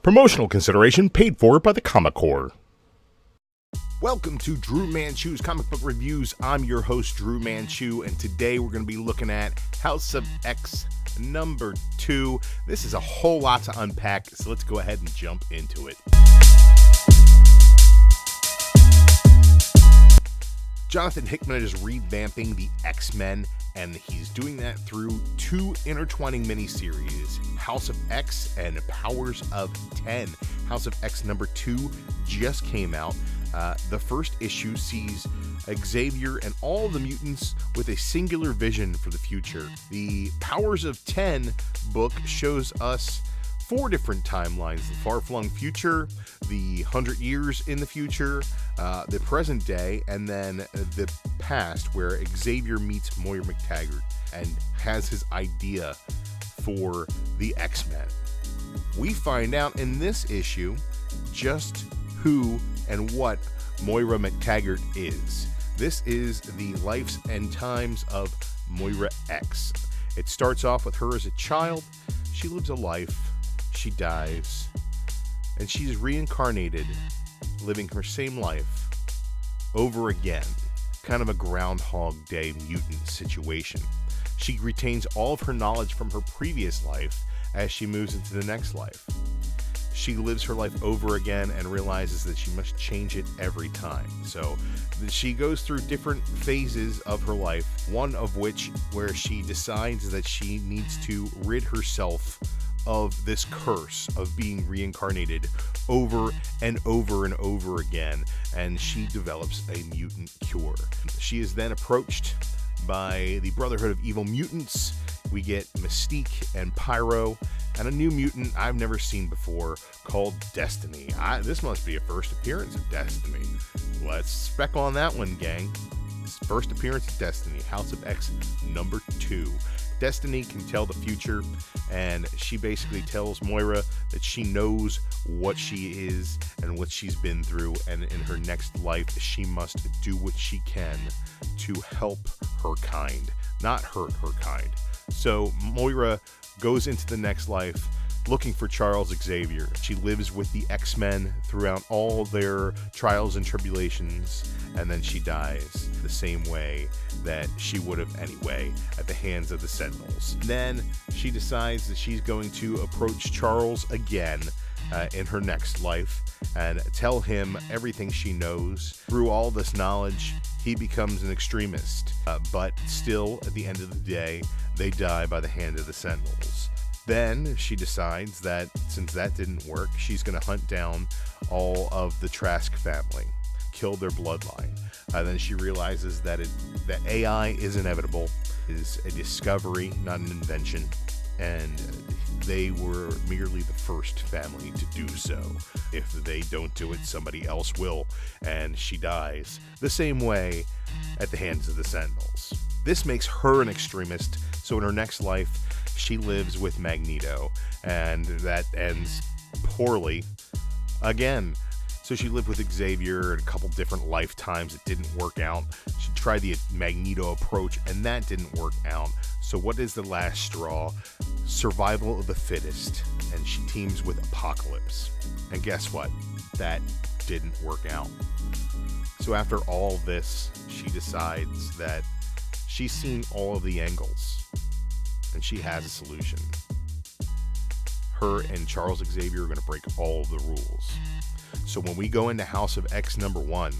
Promotional consideration paid for by the Comic Corps. Welcome to Dru Manchu's Comic Book Reviews. I'm your host, Dru Manchu, and today we're going to be looking at House of X number 2. This is a whole lot to unpack, so let's go ahead and jump into it. Jonathan Hickman is revamping the X-Men, and he's doing that through two intertwining miniseries, House of X and Powers of 10. House of X number 2 just came out. The first issue sees Xavier and all the mutants with a singular vision for the future. The Powers of 10 book shows us 4 different timelines: the far-flung future, the 100 years in the future, the present day, and then the past, where Xavier meets Moira McTaggart and has his idea for the X-Men. We find out in this issue just who and what Moira McTaggart is. This is the lives and times of Moira X. It starts off with her as a child. She lives a life. She dies, and she's reincarnated, living her same life over again. Kind of a Groundhog Day mutant situation. She retains all of her knowledge from her previous life as she moves into the next life. She lives her life over again and realizes that she must change it every time. So she goes through different phases of her life, one of which where she decides that she needs to rid herself of this curse of being reincarnated over and over and over again, and she develops a mutant cure. She is then approached by the Brotherhood of Evil Mutants. We get Mystique and Pyro, and a new mutant I've never seen before called Destiny. This must be a first appearance of Destiny. Let's spec on that one, gang. First appearance of Destiny, House of X number 2. Destiny can tell the future, and she basically tells Moira that she knows what she is and what she's been through, and in her next life she must do what she can to help her kind, not hurt her kind. So Moira goes into the next life looking for Charles Xavier. She lives with the X-Men throughout all their trials and tribulations, and then she dies the same way that she would have anyway at the hands of the Sentinels. Then she decides that she's going to approach Charles again in her next life and tell him everything she knows. Through all this knowledge, he becomes an extremist, but still, at the end of the day, they die by the hand of the Sentinels. Then she decides that since that didn't work, she's going to hunt down all of the Trask family, kill their bloodline. Then she realizes that that AI is inevitable, is a discovery, not an invention, and they were merely the first family to do so. If they don't do it, somebody else will, and she dies the same way at the hands of the Sentinels. This makes her an extremist, so in her next life, she lives with Magneto, and that ends poorly again. So she lived with Xavier in a couple different lifetimes. It didn't work out. She tried the Magneto approach, and that didn't work out. So what is the last straw? Survival of the fittest, and she teams with Apocalypse. And guess what? That didn't work out. So after all this, she decides that she's seen all of the angles, and she has a solution. Her and Charles Xavier are going to break all of the rules. So when we go into House of X number 1,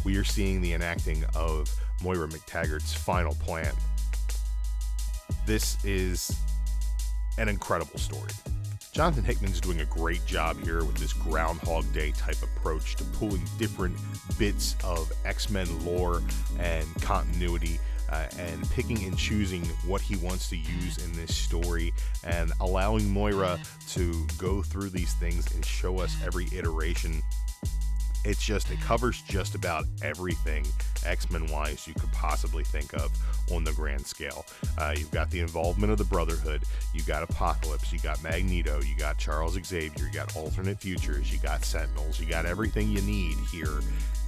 we are seeing the enacting of Moira McTaggart's final plan. This is an incredible story. Jonathan Hickman's doing a great job here with this Groundhog Day type approach to pulling different bits of X-Men lore and continuity and picking and choosing what he wants to use in this story, and allowing Moira to go through these things and show us every iteration. It covers just about everything X-Men wise you could possibly think of on the grand scale. You've got the involvement of the Brotherhood, you got Apocalypse, you got Magneto, you got Charles Xavier, you got alternate futures, you got Sentinels, you got everything you need here.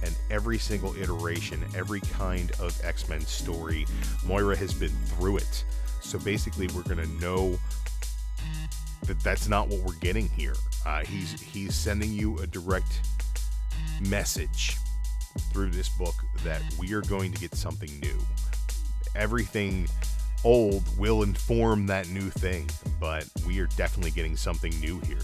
And every single iteration, every kind of X-Men story, Moira has been through it. So basically we're going to know that that's not what we're getting here. He's sending you a direct message through this book that we are going to get something new. Everything old will inform that new thing, but we are definitely getting something new here.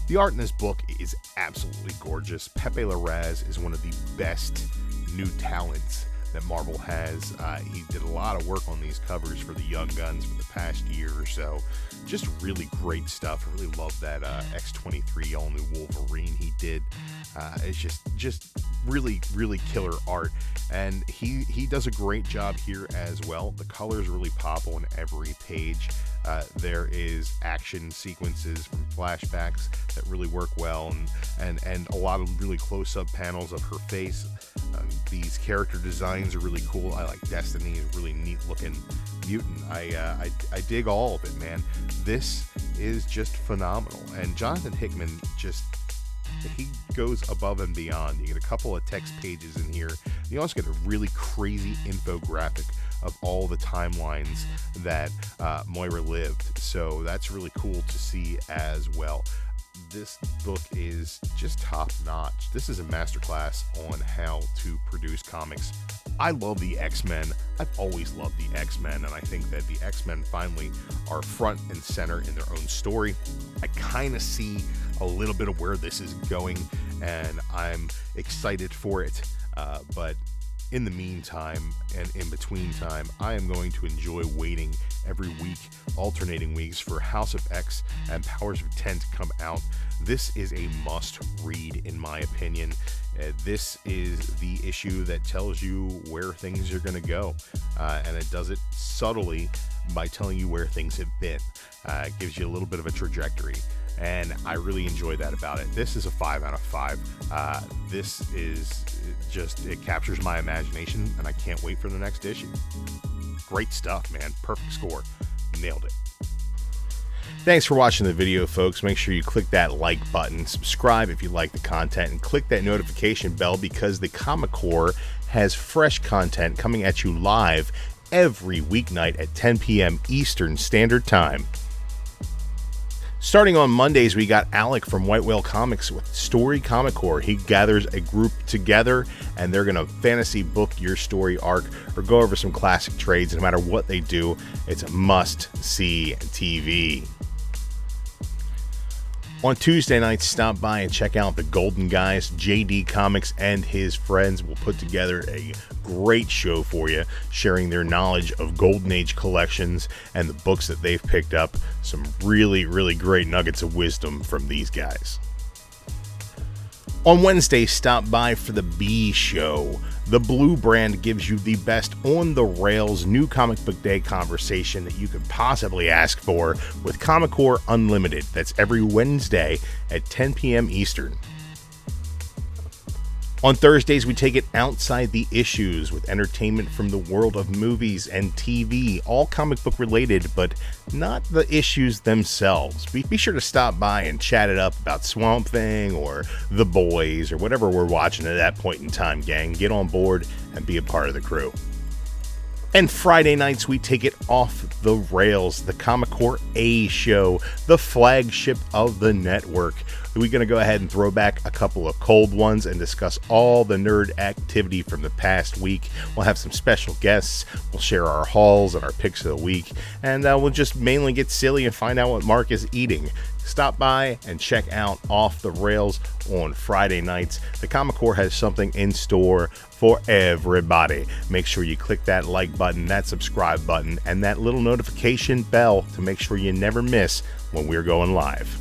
The art in this book is absolutely gorgeous. Pepe Larraz is one of the best new talents that Marvel has. He did a lot of work on these covers for the Young Guns for the past year or so. Just really great stuff. I really love that X-23 all new Wolverine he did. It's just really, really killer art. And he does a great job here as well. The colors really pop on every page. There is action sequences from flashbacks that really work well, and a lot of really close-up panels of her face. These character designs are really cool. I like Destiny's really neat-looking mutant. I dig all of it, man. This is just phenomenal. And Jonathan Hickman he goes above and beyond. You get a couple of text pages in here. You also get a really crazy infographic of all the timelines that Moira lived. So that's really cool to see as well. This book is just top notch. This is a masterclass on how to produce comics. I love the X-Men. I've always loved the X-Men, and I think that the X-Men finally are front and center in their own story. I kind of see a little bit of where this is going, and I'm excited for it. But in the meantime and in between time, I am going to enjoy waiting every week, alternating weeks, for House of X and Powers of 10 to come out. This is a must read, in my opinion. This is the issue that tells you where things are going to go, and it does it subtly by telling you where things have been. It gives you a little bit of a trajectory, and I really enjoy that about it. This is a 5 out of 5. This is it captures my imagination, and I can't wait for the next issue. Great stuff, man. Perfect score. Nailed it. Thanks for watching the video, folks. Make sure you click that like button, subscribe if you like the content, and click that notification bell, because the Comic Core has fresh content coming at you live every weeknight at 10 p.m. Eastern Standard Time. Starting on Mondays, we got Alec from White Whale Comics with Story Comic Core. He gathers a group together, and they're going to fantasy book your story arc or go over some classic trades. No matter what they do, it's a must-see TV. On Tuesday nights, stop by and check out the Golden Guys. JD Comics and his friends will put together a great show for you, sharing their knowledge of Golden Age collections and the books that they've picked up. Some really, really great nuggets of wisdom from these guys. On Wednesday, stop by for the B Show. The Blue Brand gives you the best on-the-rails new comic book day conversation that you could possibly ask for with Comic Core Unlimited. That's every Wednesday at 10 p.m. Eastern. On Thursdays, we take it outside the issues with entertainment from the world of movies and TV, all comic book related, but not the issues themselves. Be sure to stop by and chat it up about Swamp Thing or The Boys or whatever we're watching at that point in time, gang. Get on board and be a part of the crew. And Friday nights, we take it off the rails, the Comic Core A Show, the flagship of the network. We're going to go ahead and throw back a couple of cold ones and discuss all the nerd activity from the past week. We'll have some special guests. We'll share our hauls and our picks of the week. And we'll just mainly get silly and find out what Mark is eating. Stop by and check out Off the Rails on Friday nights. The Comic Core has something in store for everybody. Make sure you click that like button, that subscribe button, and that little notification bell to make sure you never miss when we're going live.